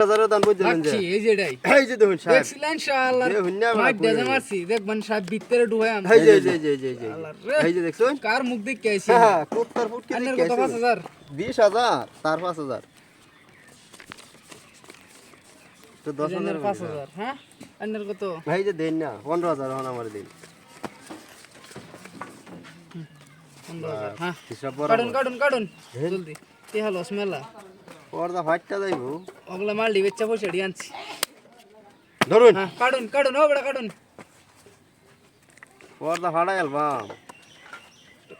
হাজারের দাম বুঝলেন যে এই যে এটাই এই যে দেখুন সাহেব দেখছিলেন শালা দেখুন না মাইট দেজে মারছি দেখবেন সাহেব ভিতরে ঢুকাই আম এই যে এই যে দেখছুন কার মুখ দেখে আইছি হ্যাঁ কুত্তার ফুট কি আন্নের দেখে কত 5000 20000 তার 5000 তো 10000 5000 হ্যাঁ আন্নের কত ভাই যে দেন না 15000 হন আমার দিন 15000 হ্যাঁ হিসাব কাটুন জলদি তে হলো স্মেলা পর্দা ফাটটা যাইবো ওগুলা মাল ডিবেচ্চা পয়সা ডি আনছি ধরুন হ্যাঁ কাটুন ও বড় কাটুন পর্দা ফাটা গেলবাম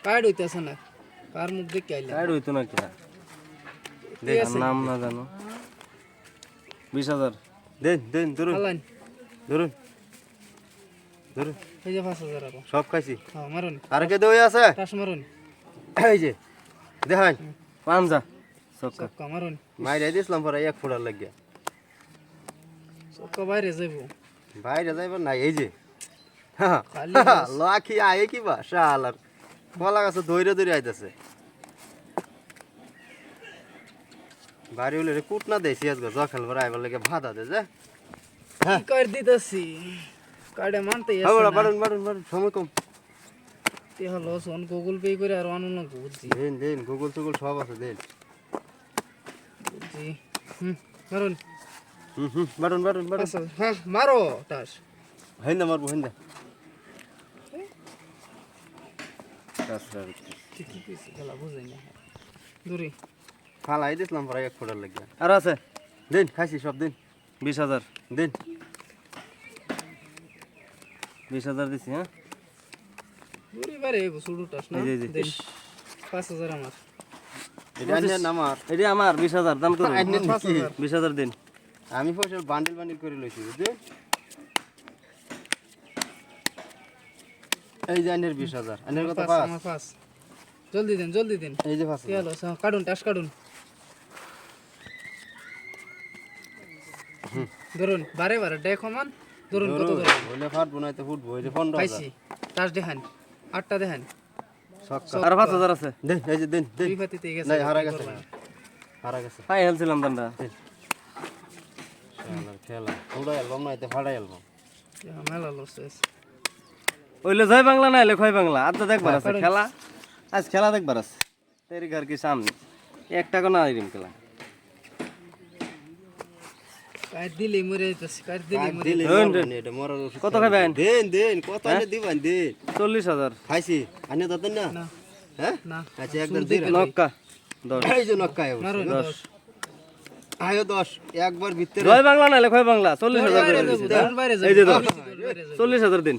কাট হইতাছে না কার মুখ দেখে আইলা কাট হইতো না কিনা দেখ নাম না জানো 20000 দেন ধরুন হালান ধরুন এই যে 5000 আর সব খাইছি হ্যাঁ মারুন আর কে দই আছে টাস মারুন এই যে দেখান পাঞ্জা সক্কা সক্কা মারুন মাইরে দিছিলাম পরে 1 ফুটার লাগিয়া সক্কা বাইরে যাইবো বাইরে যাইব না এই যে খালি লাখি আয়ে কি বা শালার কলা গাছ ধইরে আইতাছে বাড়ি হলে রে কুট না দেছি আজকে জখাল ভরা আইবার লাগে ভাদা দে যে কি কর দিতাছি কাডে মানতে হ্যাঁ আছে বাড়ুন সময় কম তে হলো সোন গুগল পে করে আর আনুন না বুঝছি দেন গুগল টুগল সব আছে দেন বুঝছি মারুন বাড়ুন আচ্ছা, হ্যাঁ মারো টাস হেন্দা মারবো হেন্দা কি কইছে খেলা বুঝাই না দূরে ফালাই দিছিলাম পরে 1 ফুটার লাগিয়া আর আছে দেন খাইছি সব দেন 20000 দেন 20000 দিছি হ্যাঁ দূরে বারে সুড়ু টাস না এই যে। দেন 5000 আমার এটা আনেন আমার এটি আমার 20000 দাম করুন আনেন কি 20000 দিন আমি পয়সা বান্ডিল করে লইছি বুঝলি এই যে আনের 20000 আনের কত পাস আমার পাস জলদি দেন এই যে পাস কি হলো কাটুন টাস কাটুন ধরুন বারে দেখো মান ধরুন কত ধরুন বলে ফাট বনাইতে ফুট বই যে 15000 পাইছি টাস দেখান 8টা দেখান সক্কা আর 5000 আছে দেন এই যে দেন দুই ফাতিতে গেছে নাই হারা গেছে পাই হেলছিলাম দান্দা শালার খেলা উড়াই অ্যালবাম নাইতে ফাড়াই অ্যালবাম মেলা লসেস ওইলে জয় বাংলা না এলে খয় বাংলা আজ তো দেখবার আছে খেলা আজ খেলা দেখবার আছে তেরি ঘর কি সামনে 1 টাকা না এরকম খেলা কাট দিলে মরে যাইতাছে কাট দিলে মরে দিলে মরবনি এটা মরার ওষুধ কত খাবেন দেন কত আনে দিবেন দেন 40000 খাইছি আনে দাদন না না হ্যাঁ না আচ্ছা একদম দিন নক্কা 10 এই যে নক্কায় মারুন 10 আয়ো 10 একবার ভিতরে জয় বাংলা না এলে খয় বাংলা 40000 করে দিছি ধরুন বাইরে যাও এই যে 10 বাইরে যাও 40000 দিন